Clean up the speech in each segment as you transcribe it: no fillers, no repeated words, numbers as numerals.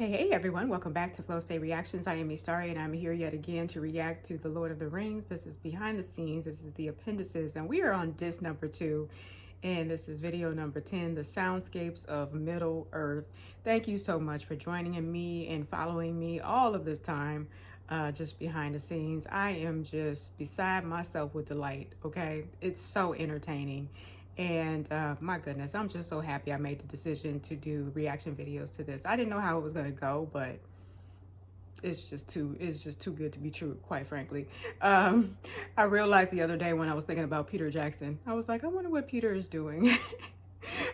Hey everyone, welcome back to Flow State Reactions. I am Starry and I'm here yet again to react to The Lord of the Rings. This is behind the scenes, this is the appendices, and we are on disc number 2, and this is video number 10, the Soundscapes of Middle Earth. Thank you so much for joining me and following me all of this time, just behind the scenes. I am just beside myself with delight, okay? It's so entertaining. And my goodness, I'm just so happy I made the decision to do reaction videos to this. I didn't know how it was going to go, but it's just too good to be true, quite frankly. I realized the other day when I was thinking about Peter Jackson, I was like, I wonder what Peter is doing.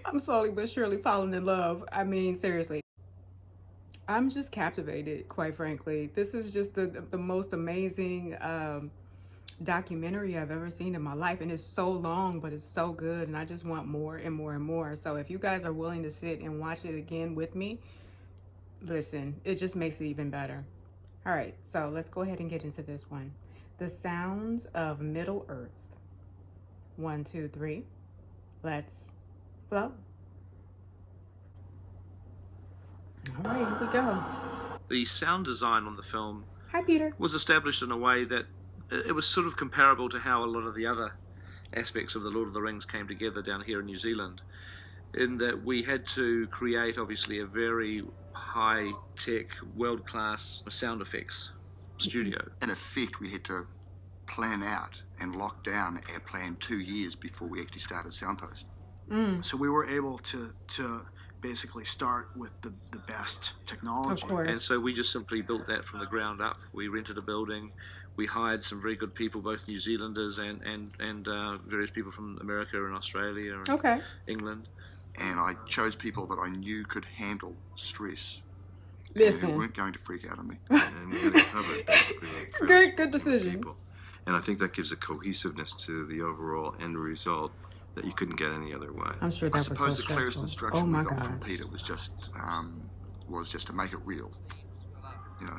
I'm slowly but surely falling in love. I mean, seriously. I'm just captivated, quite frankly. This is just the most amazing documentary I've ever seen in my life, and it's so long, but it's so good, and I just want more and more and more. So if you guys are willing to sit and watch it again with me, listen, it just makes it even better. All right, so let's go ahead and get into this one. The Sounds of Middle Earth. 1, 2, 3. Let's flow. All right, here we go. The sound design on the film Hi, Peter. was established in a way that it was sort of comparable to how a lot of the other aspects of The Lord of the Rings came together down here in New Zealand, in that we had to create, obviously, a very high-tech, world-class sound effects studio. In effect, we had to plan out and lock down our plan 2 years before we actually started Soundpost. So we were able to basically start with the best technology. Of course. And so we just simply built that from the ground up. We rented a building. We hired some very good people, both New Zealanders and various people from America and Australia and England. And I chose people that I knew could handle stress. Listen. And weren't going to freak out on me. And we got it covered, basically. Good decision. People. And I think that gives a cohesiveness to the overall end result that you couldn't get any other way. I'm sure that was so I suppose the clearest stressful. instruction Oh my we got from God. Peter was just to make it real. You know,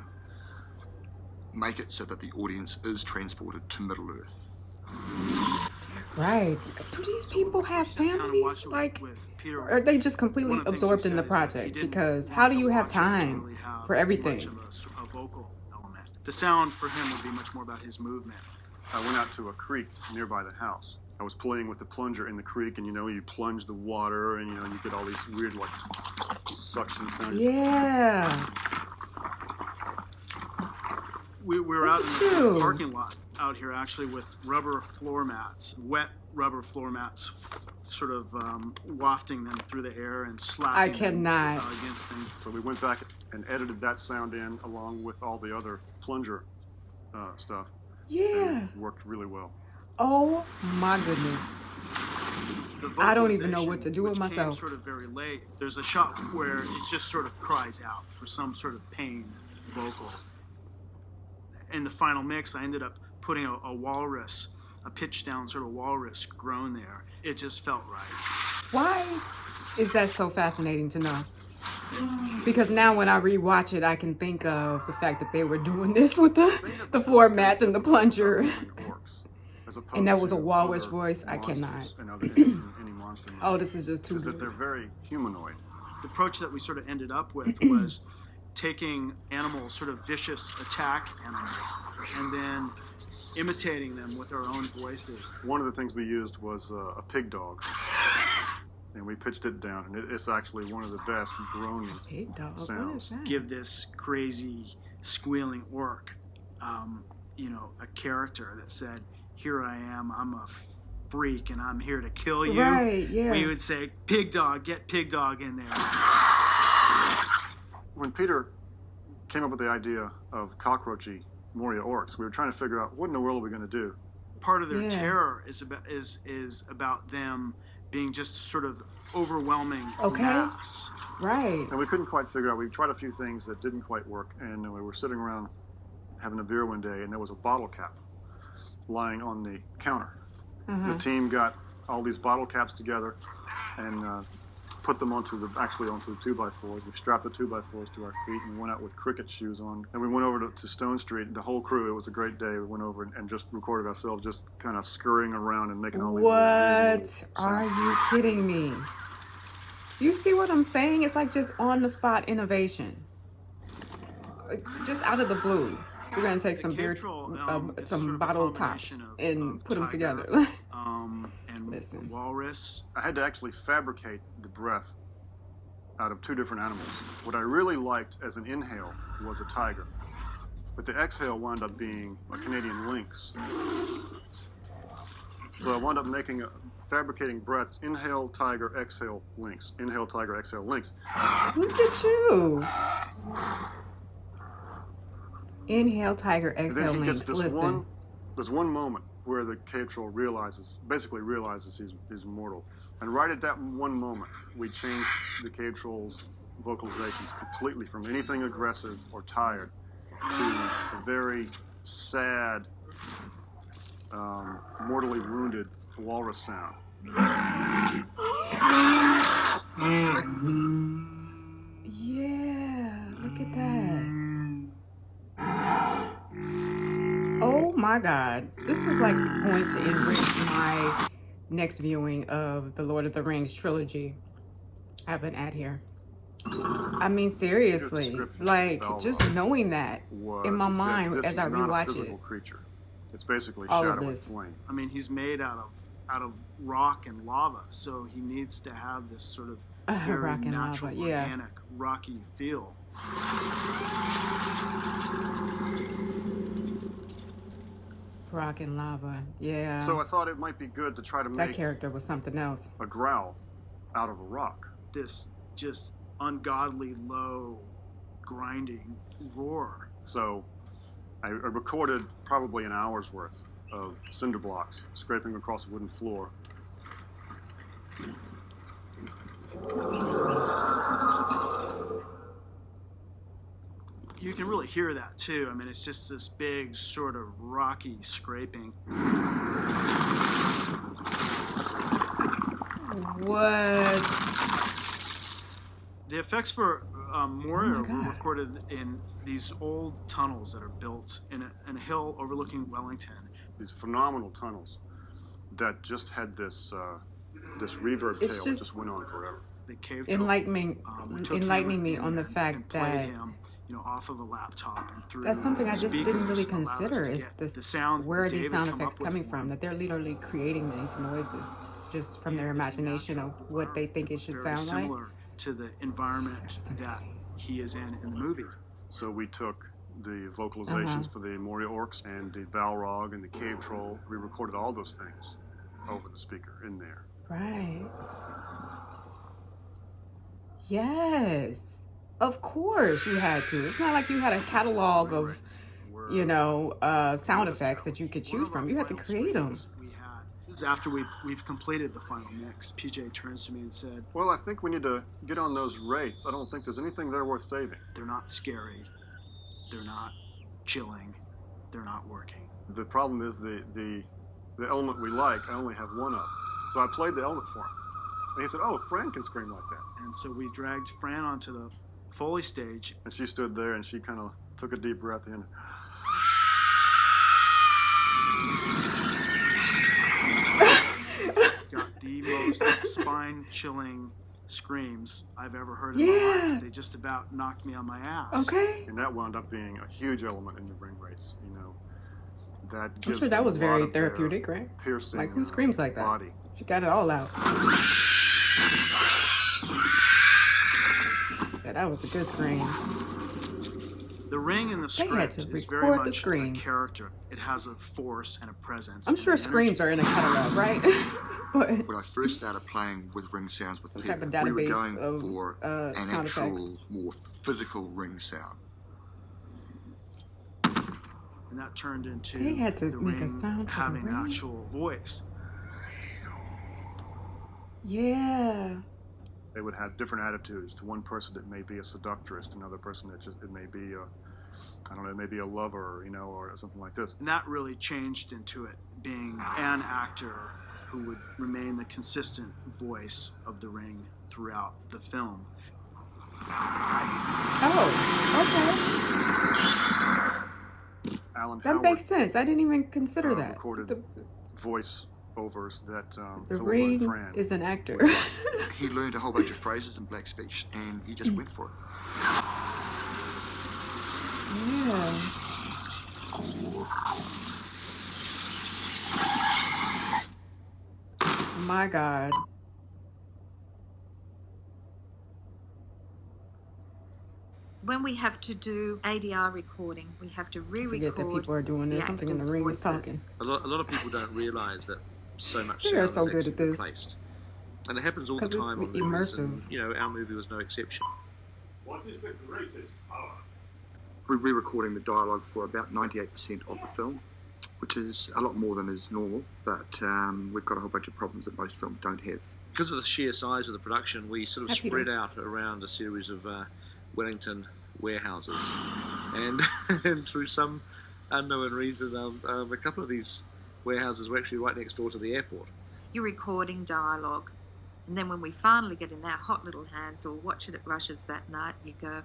make it so that the audience is transported to Middle Earth. Right. Do these people have families? Like, or are they just completely One of the things absorbed he in the said is that he project? didn't Because want how do the you have watcher to time really have for everything? much of a vocal element. The sound for him would be much more about his movement. I went out to a creek nearby the house. I was playing with the plunger in the creek, and you plunge the water, and you get all these weird like suction sounds. Yeah. We were out in at the you. parking lot out here actually with rubber floor mats, wet rubber floor mats, sort of wafting them through the air and slapping I cannot. them against things. So we went back and edited that sound in along with all the other plunger stuff. Yeah. And it worked really well. Oh my goodness. The I don't even know what to do with which came myself. Sort of very late. There's a shot where it just sort of cries out for some sort of pain vocal. In the final mix, I ended up putting a walrus, a pitch down sort of walrus groan there. It just felt right. Why is that so fascinating to know? Because now when I rewatch it, I can think of the fact that they were doing this with the floor mats and the plunger. And that was a walrus voice. I cannot. Oh, this is just too Is that good. they're very humanoid. The approach that we sort of ended up with was taking animals, sort of vicious attack animals, and then imitating them with our own voices. One of the things we used was a pig dog. And we pitched it down, and it's actually one of the best groaning Pig dog. What is sounds. that? Give this crazy squealing orc, a character that said, "Here I am, I'm a freak, and I'm here to kill you." Right, yeah. We would say, "Pig dog, get pig dog in there." When Peter came up with the idea of cockroachy Moria orcs, we were trying to figure out what in the world are we going to do. Part of their Yeah. terror is about them being just sort of overwhelming Okay. mass. Right. And we couldn't quite figure out. We tried a few things that didn't quite work, and we were sitting around having a beer one day, and there was a bottle cap lying on the counter. The team got all these bottle caps together and put them onto the 2x4s. We strapped the 2x4s to our feet and went out with cricket shoes on. And we went over to Stone Street, the whole crew. It was a great day. We went over and just recorded ourselves just kind of scurrying around and making all these What? sounds. Are you kidding me? You see what I'm saying? It's like just on the spot innovation. just out of the blue, we're gonna take some beer, is sort some of a bottle tops, combination and put them tiger, together. and Listen. walrus. I had to actually fabricate the breath out of two different animals. What I really liked as an inhale was a tiger, but the exhale wound up being a Canadian lynx. So I wound up fabricating breaths: inhale tiger, exhale lynx. Inhale tiger, exhale lynx. Look at you. Inhale tiger, exhale And then he lynx. gets this one moment where the cave troll basically realizes he's mortal. And right at that one moment, we changed the cave troll's vocalizations completely from anything aggressive or tired to a very sad, mortally wounded walrus sound. Yeah, look at that. Oh my God. This is like going to enrich my next viewing of the Lord of the Rings trilogy. I have an ad here. I mean, seriously, like just knowing that in my mind as I rewatch it. Creature. It's basically All of shadow and this. flame. I mean, he's made out of rock and lava, so he needs to have this sort of very Rock and natural, lava, yeah. organic, rocky feel. Rock and lava, yeah. So I thought it might be good to try to that make character was something else. a growl out of a rock. This just ungodly low, grinding roar. So I recorded probably an hour's worth of cinder blocks scraping across a wooden floor. You can really hear that too. I mean, it's just this big sort of rocky scraping. What? The effects for Moria Oh my were God. recorded in these old tunnels that are built in a hill overlooking Wellington. These phenomenal tunnels that just had this reverb It's tail that just- just went on forever. The cave troll, Enlightening took him me in on the and fact played that him, off of a laptop and through that's something I just didn't really speakers, allowed us consider to is get this, the sound. where are David these sound come effects up with coming one. from? That they're literally creating these noises just from their imagination of what they think it should Very sound like. similar to the environment that he is in the movie. So we took the vocalizations Uh-huh. for the Moria orcs and the Balrog and the cave troll. We recorded all those things over the speaker in there. Right. Yes. Of course you had to. It's not like you had a catalog of, sound effects that you could choose from. You had to create them. This is after we've completed the final mix. PJ turns to me and said, Well, I think we need to get on those wraiths. I don't think there's anything there worth saving. "They're not scary. They're not chilling. They're not working." The problem is the element we like, I only have one of. So I played the element for him. And he said, "Oh, Fran can scream like that." And so we dragged Fran onto the Foley stage. And she stood there and she kind of took a deep breath in. Got the most spine-chilling screams I've ever heard in my Yeah. life. They just about knocked me on my ass. Okay. And that wound up being a huge element in the ring race, That I'm gives sure that them was a lot very of their therapeutic, right? Piercing, Like, who screams like that? Body. She got it all out. Yeah, that was a good scream. The ring in the They had script to is very record the much a screams. character. It has a force and a presence. I'm and sure an screams energy. are in a catalog, right? But When I first started playing with ring sounds with Some people, type of we were database going of, for an sound actual, more physical ring sound. And that turned into They had to the make a ring sound for the having ring? actual voice. yeah. They would have different attitudes. To one person, it may be a seductress. To another person, it may be it may be a lover, or something like this. And that really changed into it being an actor who would remain the consistent voice of the ring throughout the film. Oh, okay. Alan That Howard makes sense. I didn't even consider that. recorded The, voice overs that the Philip ring and Fran. is an actor. He learned a whole bunch of phrases in black speech and he just went for it. Yeah. My God. When we have to do ADR recording, we have to re-record. Forget that people are doing this. the Something in the actors' ring is voices. talking. A lot of people don't realise that so much They sound are is so good actually at this. replaced. And it happens all the 'Cause it's time on movies, immersive. and, you know, our movie was no exception. What is the greatest power? We're re-recording the dialogue for about 98% of the film, which is a lot more than is normal, but we've got a whole bunch of problems that most films don't have. Because of the sheer size of the production, we sort of Happy spread to. out around a series of Wellington warehouses, and, and through some unknown reason, a couple of these warehouses were actually right next door to the airport. You're recording dialogue, and then when we finally get in our hot little hands or watch it at Rush's that night, you go,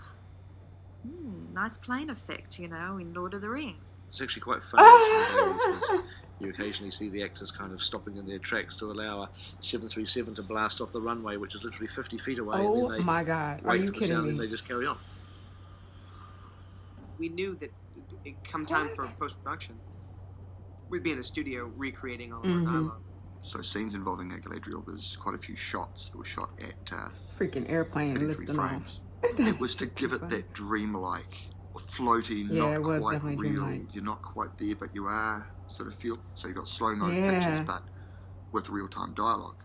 nice plane effect, you know, in Lord of the Rings. It's actually quite funny because you occasionally see the actors kind of stopping in their tracks to allow a 737 to blast off the runway, which is literally 50 feet away. Oh and then they my God. Are wait you for the kidding sound me? and they just carry on. We knew that come time What? for post-production, we'd be in the studio recreating all of Mhm. our dialogue. So scenes involving Galadriel, there's quite a few shots that were shot at Freaking airplane 33 lifting off. frames. It That's was to just give too it funny. that dreamlike, floaty, Yeah, not it was quite definitely real. dreamlike. You're not quite there, but you are sort of feel. So you've got slow-mo Yeah. pictures, but with real-time dialogue.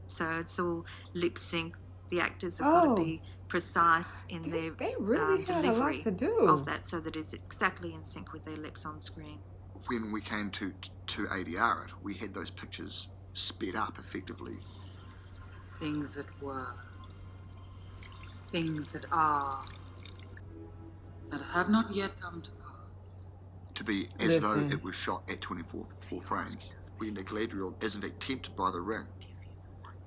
So it's all lip sync. The actors have got Oh. to be precise in their They really had a lot delivery to do. of that, so that it's exactly in sync with their lips on screen. When we came to ADR it, we had those pictures sped up effectively. Things that were, things that are, that have not yet come to pass. To be as though Listen. it was shot at 24 frames. When Galadriel isn't tempted by the ring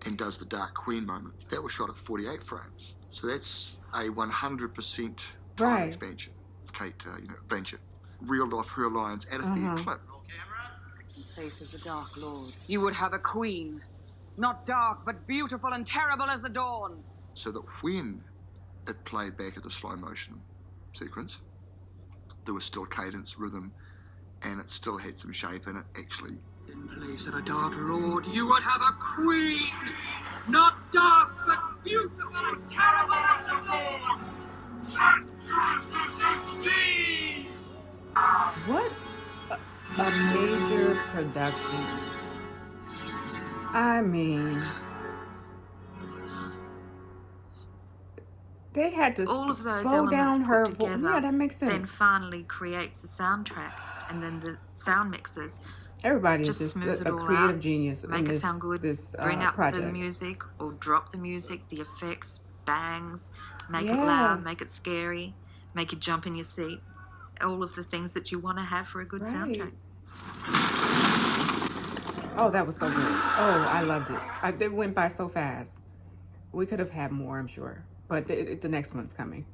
and does the Dark Queen moment, that was shot at 48 frames. So that's a 100% time Right. expansion. Kate, Blanchett reeled off her lines at a fair clip. In place of the Dark Lord, you would have a queen, not dark, but beautiful and terrible as the dawn. So that when it played back at the slow motion sequence, there was still cadence, rhythm, and it still had some shape in it, actually. In place of a Dark Lord, you would have a queen, not dark, but beautiful and terrible as the dawn. Treacherous as the sea. What a major production. I mean, they had to All of those slow elements down put her together voice. Yeah, that makes then sense. finally creates the soundtrack, and then the sound mixers Everybody is just just smooth it a all creative out, genius make in it this, sound good, this bring up project. the music or drop the music, the effects, bangs, make it Yeah. loud, make it scary, make you jump in your seat. All of the things that you want to have for a good Right. soundtrack. Oh, that was so good. Oh, I loved it. It went by so fast. We could have had more, I'm sure. But the next one's coming.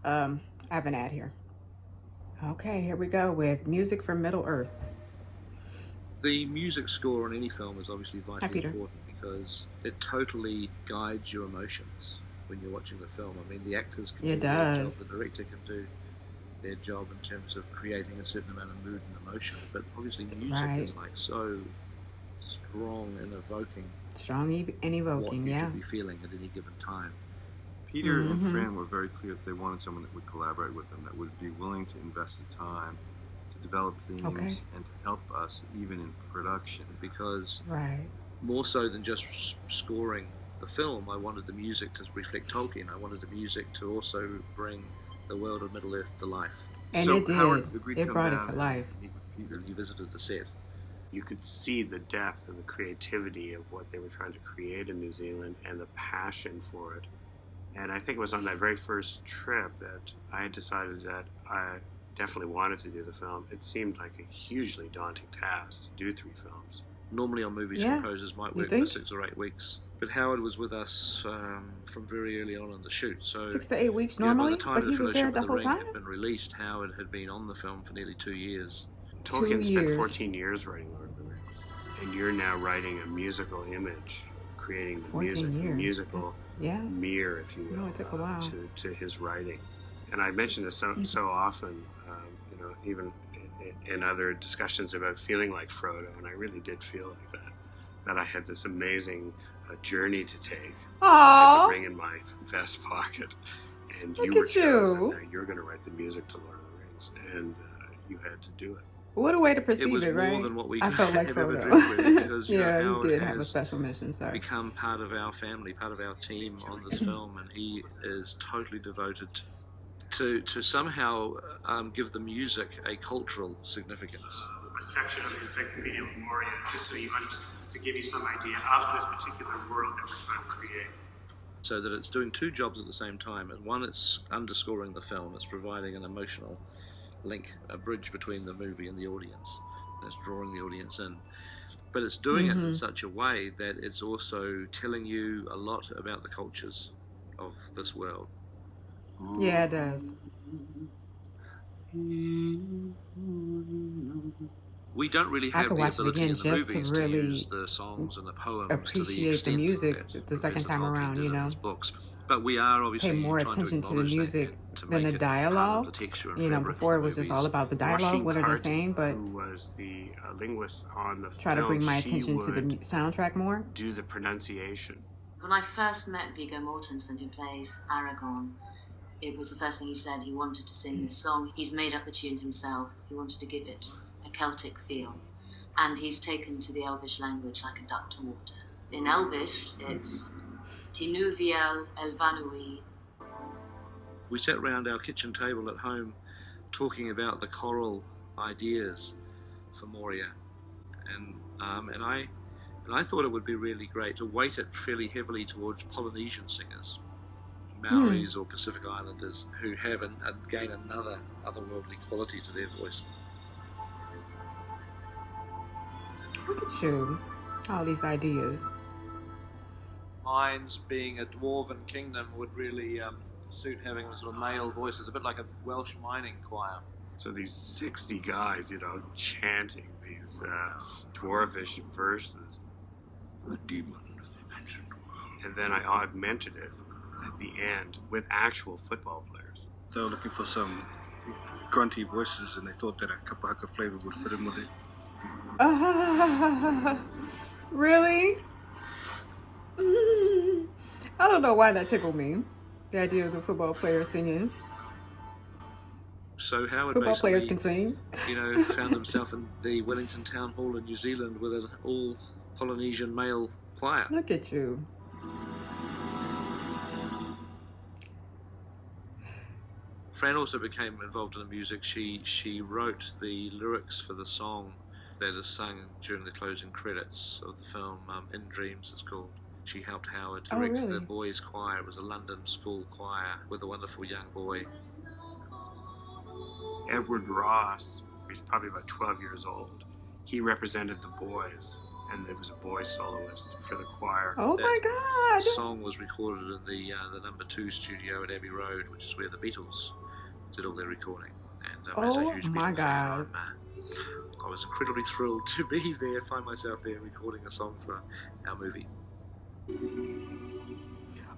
I have an ad here. Okay, here we go with music for Middle Earth. The music score on any film is obviously Hi, vitally Peter. important because it totally guides your emotions when you're watching the film. I mean, the actors can It do their job, does. the director can do their job in terms of creating a certain amount of mood and emotion, but obviously music Right. is like so strong and evoking Strong and what evoking, you yeah. should be feeling at any given time. Peter Mhm. and Fran were very clear that they wanted someone that would collaborate with them, that would be willing to invest the time to develop themes Okay. and to help us even in production. Because Right. more so than just scoring the film, I wanted the music to reflect Tolkien. I wanted the music to also bring the world of Middle-earth to life. And So it did. Howard agreed to It come brought it down to and life. meet with Peter. He visited the set. You could see the depth and the creativity of what they were trying to create in New Zealand and the passion for it. And I think it was on that very first trip that I had decided that I definitely wanted to do the film. It seemed like a hugely daunting task to do 3 films. Normally on movies, Yeah, composers might you work for think? 6 or 8 weeks. But Howard was with us from very early on in the shoot. So 6 to 8 weeks you know, normally, by the time but the he was there Fellowship the of the whole Ring time? had been released, Howard had been on the film for nearly 2 years. Tolkien spent years. 14 years writing Lord of the Rings. And you're now writing a musical image, creating the 14 music, years. musical Yeah. mirror, if you will, No, it took a while. to his writing. And I mention this so often, you know, even in other discussions about feeling like Frodo, and I really did feel like that I had this amazing journey to take. I had the ring in my vest pocket, and you were chosen that you're going to write the music to Lord of the Rings, and you had to do it. What a way to perceive it was it, right? More than what we I felt like ever Frodo. dreamed, really, because Yeah, you know, he did Howard have a has special mission, sorry. become part of our family, part of our team on this film, and he is totally devoted to somehow give the music a cultural significance. A section of the Encyclopedia of Moria, just so to give you some idea of this particular world that we're trying to create. So that it's doing two jobs at the same time. And one, it's underscoring the film, it's providing an emotional link, a bridge between the movie and the audience. And it's drawing the audience in. But it's doing it in such a way that it's also telling you a lot about the cultures of this world. Yeah, it does. We don't really have the ability in the just movies to really use the songs and the poems appreciate to the extent the music that the second time Tolkien around, did you in know. his books. But we are obviously pay more trying attention to the acknowledge music to than make the it part of dialogue. the texture and You know, fabric before of it was the just movies. all about the dialogue, what are they saying, but who was the linguist on the try to bring my she attention to the would soundtrack more. do the pronunciation. When I first met Viggo Mortensen, who plays Aragorn, it was the first thing he said. He wanted to sing this song. He's made up the tune himself. He wanted to give it a Celtic feel. And he's taken to the Elvish language like a duck to water. In Elvish, it's Tinuviel Elvanui. We sat around our kitchen table at home talking about the choral ideas for Moria. And I thought it would be really great to weight it fairly heavily towards Polynesian singers, Maoris or Pacific Islanders, who have gain another otherworldly quality to their voice. Look at you, all these ideas. Mine's being a dwarven kingdom would really suit having sort of male voices, a bit like a Welsh mining choir. So these 60 guys, you know, chanting these dwarvish verses. The demon of the ancient world. And then I augmented it at the end with actual football players. They were looking for some grunty voices, and they thought that a Kapahaka flavor would fit in with it. Really? I don't know why that tickled me. The idea of the football player singing. So Howard football players can sing. You know, found himself in the Wellington Town Hall in New Zealand with an all Polynesian male choir. Look at you. Fran also became involved in the music. She wrote the lyrics for the song that is sung during the closing credits of the film, In Dreams it's called. She helped Howard direct the boys' choir. It was a London school choir with a wonderful young boy. Edward Ross, he's probably about 12 years old. He represented the boys, and there was a boy soloist for the choir. Oh my God! The song was recorded in the number 2 studio at Abbey Road, which is where the Beatles did all their recording. And as a huge Beatles fan, I was incredibly thrilled to be there, find myself there recording a song for our movie.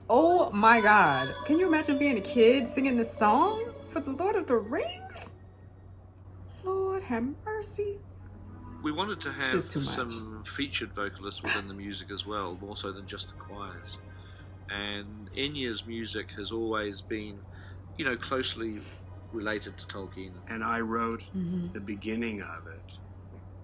Oh my God. Can you imagine being a kid singing this song for the Lord of the Rings? Lord have mercy. We wanted to have some featured vocalists within the music as well, more so than just the choirs. And Enya's music has always been, you know, closely related to Tolkien. And I wrote the beginning of it,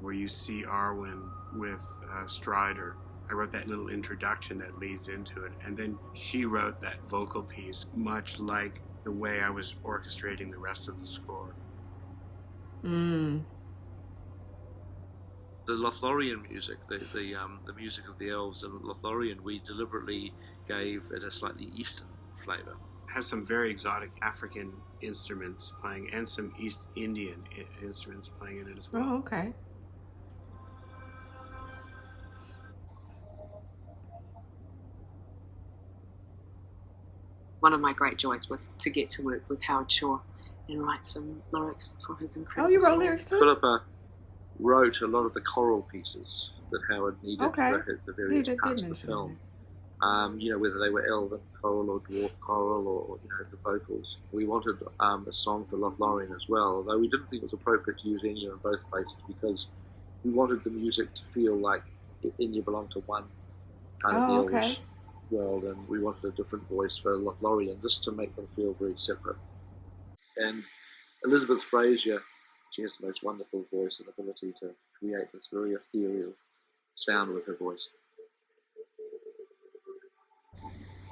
where you see Arwen with Strider. I wrote that little introduction that leads into it, and then she wrote that vocal piece, much like the way I was orchestrating the rest of the score. The Lothlorien music, the music of the elves and Lothlorien, we deliberately gave it a slightly Eastern flavor. Has some very exotic African instruments playing, and some East Indian instruments playing in it as well. Oh, okay. One of my great joys was to get to work with Howard Shaw and write some lyrics for his incredible Oh, you wrote song. lyrics too? Philippa wrote a lot of the choral pieces that Howard needed for the various parts of the film. whether they were elven choral or dwarf choral or the vocals. We wanted a song for Lothlorien as well, although we didn't think it was appropriate to use Enya in both places because we wanted the music to feel like Enya belonged to one kind of the Elvish world, and we wanted a different voice for Lothlorien just to make them feel very separate. And Elizabeth Fraser, she has the most wonderful voice and ability to create this very ethereal sound with her voice.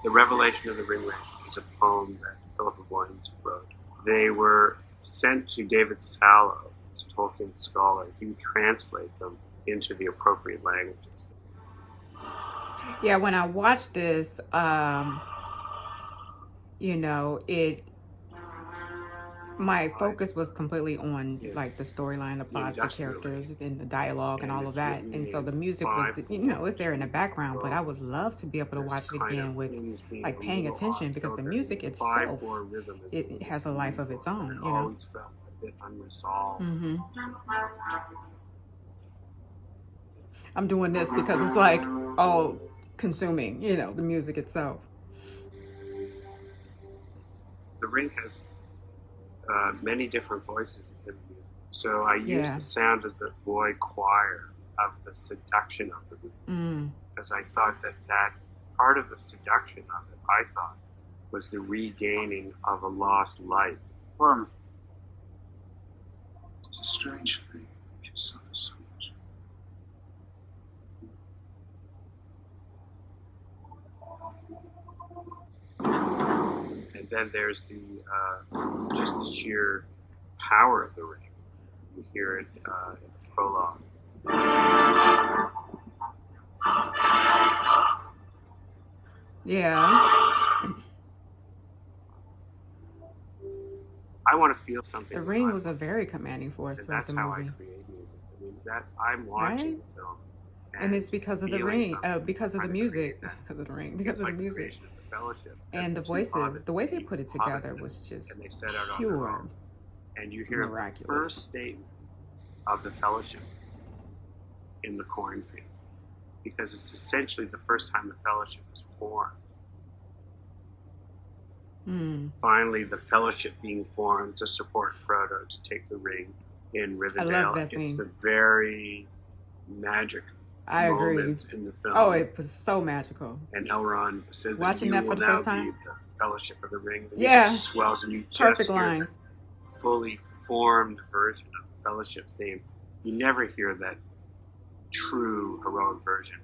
The Revelation of the Ringwraiths is a poem that Philip of Wines wrote. They were sent to David Sallow, a Tolkien scholar. He would translate them into the appropriate languages. Yeah, when I watched this, my focus was completely on like the storyline, the plot, the characters, and the dialogue, and all of that. And so the music was, it's there in the background. But I would love to be able to watch it again with like paying attention, because the music itself, it has a life of its own. Always felt a bit unresolved. I'm doing this because it's like all consuming, the music itself. The Ring has many different voices in the music. So I used the sound of the boy choir, of the seduction of the Ring, because I thought that part of the seduction of it, I thought, was the regaining of a lost life. It's a strange thing. You suffer so much. And then there's the just the sheer power of the Ring. You hear it in the prologue. Yeah. I want to feel something. The Ring was a very commanding force throughout the movie. That's how I create music. I mean, that I'm watching the film. And it's because of the Ring, because of the music, because of the Ring, because of the music. And the voices, the way they put it together was just pure, and you hear the first statement of the Fellowship in the cornfield, because it's essentially the first time the Fellowship was formed. Finally, the Fellowship being formed to support Frodo to take the ring in Rivendell. I love that scene. It's a very magic moment in the film. Oh, it was so magical. And Elrond says watching that for the first time, the Fellowship of the Ring. The music swells, and you perfect just hear lines. The fully formed version of the Fellowship theme. You never hear that true heroic version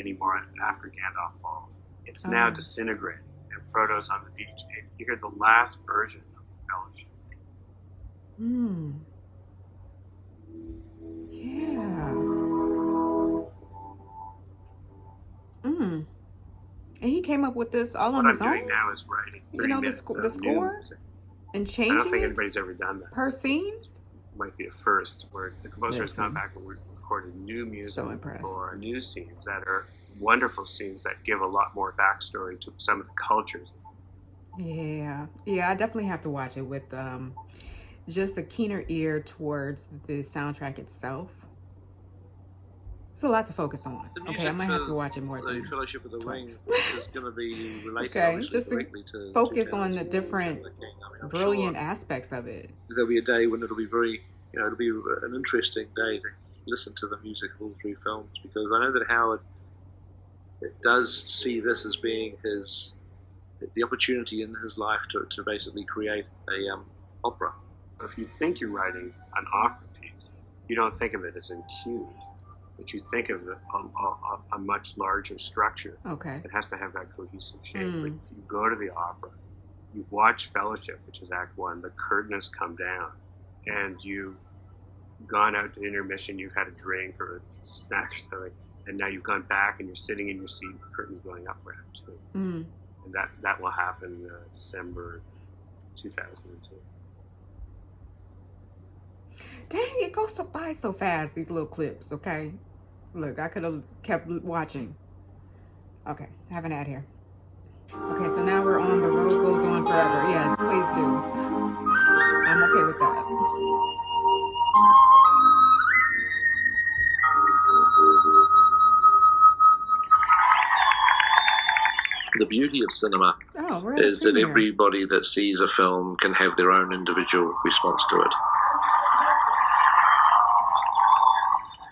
anymore after Gandalf falls. It's now disintegrating, and Frodo's on the beach. And you hear the last version of the Fellowship. Yeah. And he came up with this all on his own. What I'm doing now is writing 30 minutes the score and changing I don't think it anybody's ever done that. Per scene? It might be a first, where the composer's come back and recorded new music for new scenes that are wonderful scenes that give a lot more backstory to some of the cultures. Yeah, I definitely have to watch it with just a keener ear towards the soundtrack itself. It's a lot to focus on. Okay, I might have to watch it more. The Fellowship of the Ring is going to be related just directly to focus on the different brilliant aspects of it. There'll be a day when it'll be very, it'll be an interesting day to listen to the music of all three films, because I know that Howard does see this as being the opportunity in his life to basically create a opera. If you think you're writing an opera piece, you don't think of it as in cues, but you think of a much larger structure. Okay. It has to have that cohesive shape. But if you go to the opera, you watch Fellowship, which is Act 1, the curtain has come down, and you've gone out to intermission, you've had a drink or a snack or something, and now you've gone back and you're sitting in your seat, the curtain's going up for Act 2. And that will happen December 2002. Dang, it goes by so fast, these little clips, okay? Look, I could have kept watching. Okay, I have an ad here. Okay, so now we're on The Road Goes On Forever. Yes, please do. I'm okay with that. beauty of cinema Oh, right. is that everybody that sees a film can have their own individual response to it.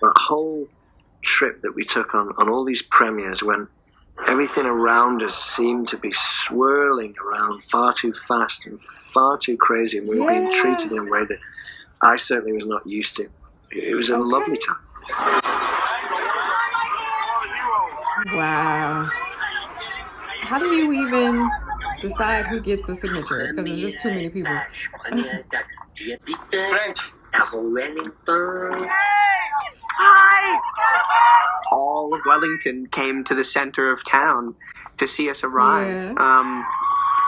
That whole trip that we took on all these premieres, when everything around us seemed to be swirling around far too fast and far too crazy, and we were being treated in a way that I certainly was not used to. It was a lovely time. Wow. How do you even decide who gets a signature? Because there's just too many people. French. Hi! All of Wellington came to the center of town to see us arrive. Yeah.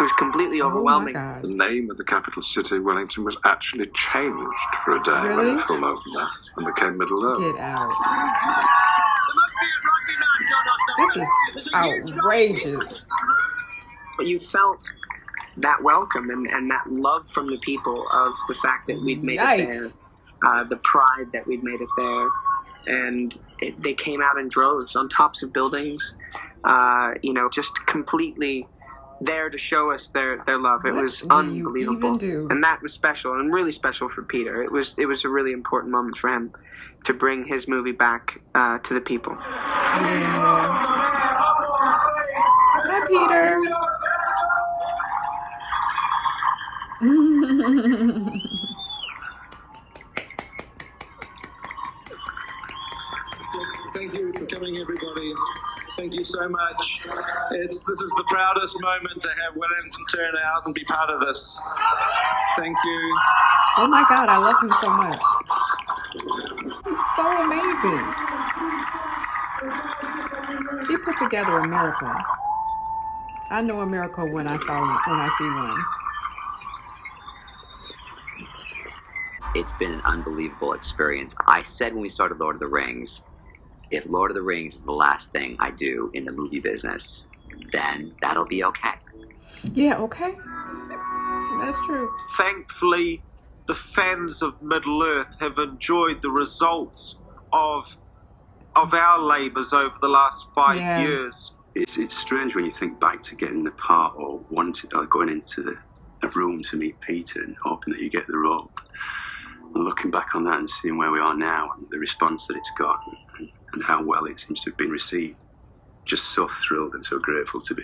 It was completely overwhelming. The name of the capital city, Wellington, was actually changed for a day when the film opened up and became Middle Earth. Get out. This is outrageous. But you felt that welcome and that love from the people of the fact that we'd made it there, the pride that we'd made it there. And they came out in droves on tops of buildings, just completely there to show us their love. It was unbelievable. And that was special, and really special for Peter. It was a really important moment for him to bring his movie back to the people. Hi, Peter. Thank you for coming, everybody. Thank you so much. This is the proudest moment to have Wellington turn out and be part of this. Thank you. Oh my God, I love him so much. He's so amazing. He put together a miracle. I know a miracle when I see one. It's been an unbelievable experience. I said when we started Lord of the Rings, if Lord of the Rings is the last thing I do in the movie business, then that'll be okay. Yeah, okay. That's true. Thankfully, the fans of Middle-earth have enjoyed the results of our labours over the last 5 years. It's strange when you think back to getting the part or going into a room to meet Peter and hoping that you get the role. And looking back on that and seeing where we are now and the response that it's got and how well it seems to have been received, just so thrilled and so grateful to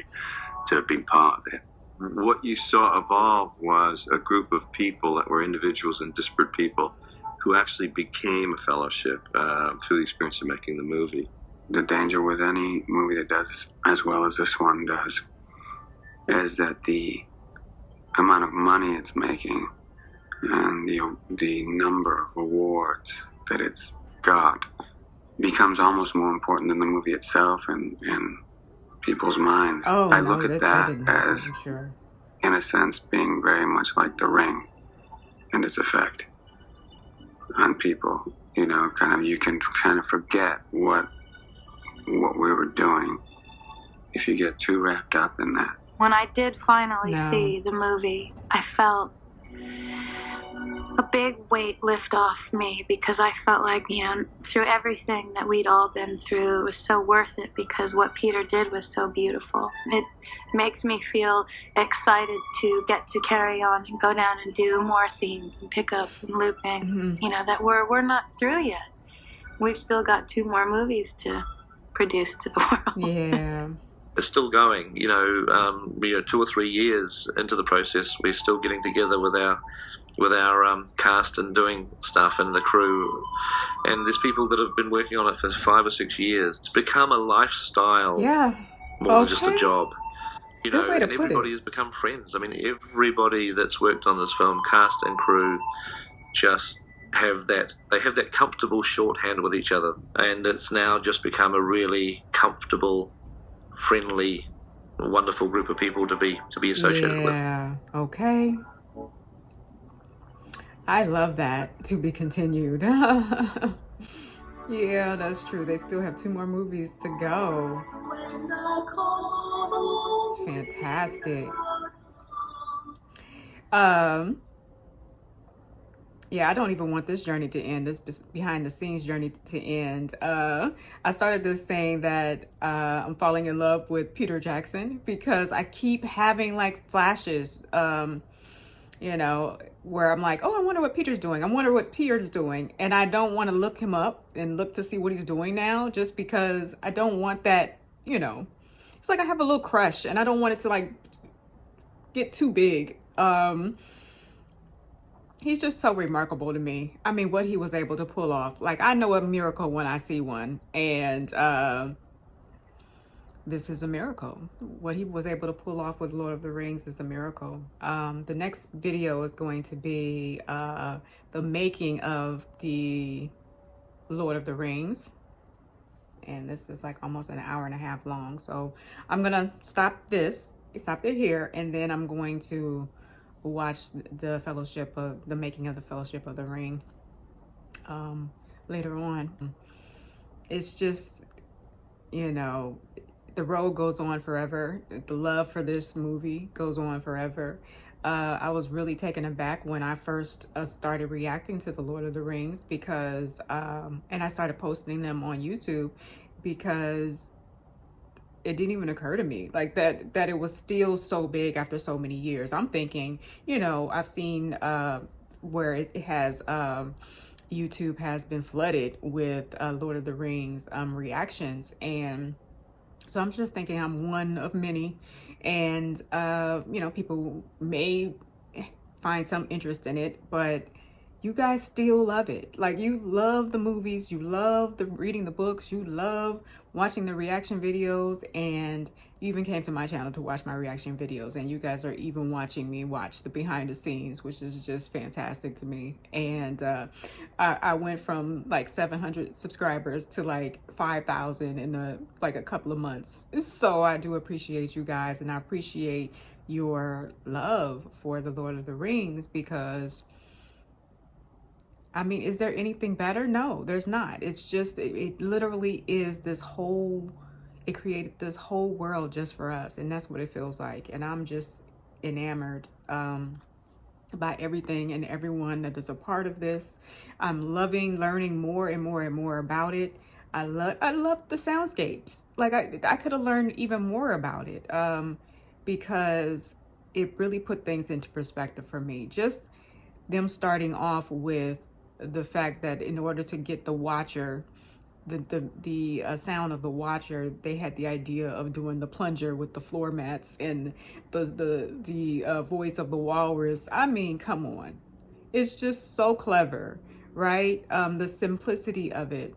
have been part of it. What you saw evolve was a group of people that were individuals and disparate people who actually became a fellowship through the experience of making the movie. The danger with any movie that does as well as this one does is that the amount of money it's making and the number of awards that it's got becomes almost more important than the movie itself in people's minds. I look at that as, in a sense, being very much like The Ring and its effect on people. You can kind of forget what we were doing if you get too wrapped up in that. When I did finally see the movie, I felt a big weight lift off me because I felt like, through everything that we'd all been through, it was so worth it because what Peter did was so beautiful. It makes me feel excited to get to carry on and go down and do more scenes and pickups and looping, that we're not through yet. We've still got 2 more movies to produce to the world. Yeah. It's still going, 2 or 3 years into the process, we're still getting together with our cast and doing stuff and the crew, and there's people that have been working on it for 5 or 6 years. It's become a lifestyle more than just a job, and everybody has become friends. I mean, everybody that's worked on this film, cast and crew, just have that comfortable shorthand with each other, and it's now just become a really comfortable, friendly, wonderful group of people to be associated with. Yeah, okay. I love that. To be continued. Yeah, that's true. They still have 2 more movies to go. It's fantastic. yeah, I don't even want this journey to end, this behind the scenes journey to end. I started this saying that I'm falling in love with Peter Jackson because I keep having like flashes, you know, where I'm like, oh, I wonder what Peter's doing. I wonder what Peter's doing. And I don't want to look him up and look to see what he's doing now, just because I don't want that, you know, it's like I have a little crush and I don't want it to like get too big. He's just so remarkable to me. I mean, what he was able to pull off. Like, I know a miracle when I see one. And this is a miracle. What he was able to pull off with Lord of the Rings is a miracle. The next video is going to be the making of the Lord of the Rings. And this is like almost an hour and a half long. So I'm going to stop it here. And then I'm going to watch the making of the Fellowship of the Ring later on. It's just, you know, the road goes on forever. The love for this movie goes on forever. I was really taken aback when I first started reacting to the Lord of the Rings because, and I started posting them on YouTube because it didn't even occur to me like that it was still so big after so many years. I'm thinking, you know, I've seen where it has YouTube has been flooded with Lord of the Rings reactions, and so I'm just thinking I'm one of many, and you know, people may find some interest in it, but you guys still love it. Like, you love the movies, you love reading the books, you love watching the reaction videos, and you even came to my channel to watch my reaction videos, and you guys are even watching me watch the behind the scenes, which is just fantastic to me. And I went from like 700 subscribers to like 5,000 in like a couple of months. So I do appreciate you guys, and I appreciate your love for the Lord of the Rings, because I mean, is there anything better? No, there's not. It's just, it literally is this whole, it created this whole world just for us. And that's what it feels like. And I'm just enamored by everything and everyone that is a part of this. I'm loving learning more and more and more about it. I love the soundscapes. Like, I could have learned even more about it because it really put things into perspective for me. Just them starting off with the fact that in order to get the watcher, the sound of the watcher, they had the idea of doing the plunger with the floor mats and the voice of the walrus. I mean, come on, it's just so clever, right? The simplicity of it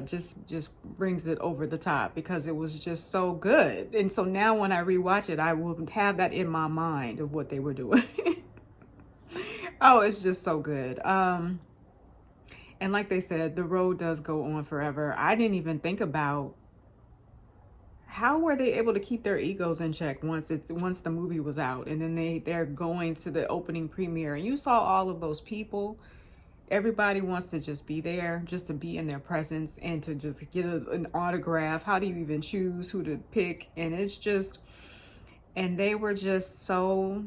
just brings it over the top because it was just so good. And so now when I rewatch it, I will have that in my mind of what they were doing. Oh, it's just so good. And like they said, the road does go on forever. I didn't even think about how were they able to keep their egos in check once the movie was out, and then they're going to the opening premiere, and you saw all of those people. Everybody wants to just be there, just to be in their presence and to just get an autograph. How do you even choose who to pick? And it's just, and they were just so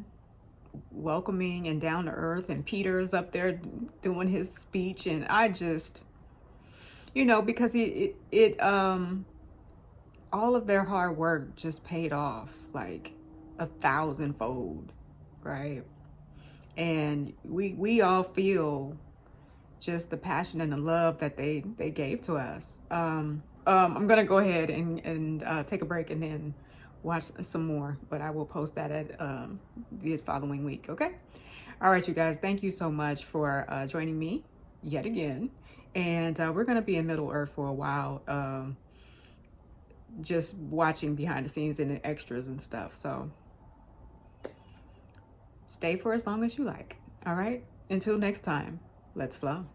welcoming and down to earth, and Peter's up there doing his speech, and I just, you know, because it all of their hard work just paid off like 1,000-fold, right? And we all feel just the passion and the love that they gave to us. I'm gonna go ahead and take a break and then watch some more, but I will post that at the following week. Okay, all right, you guys, thank you so much for joining me yet again, and we're gonna be in Middle Earth for a while, just watching behind the scenes and the extras and stuff. So stay for as long as you like. All right, until next time, let's flow.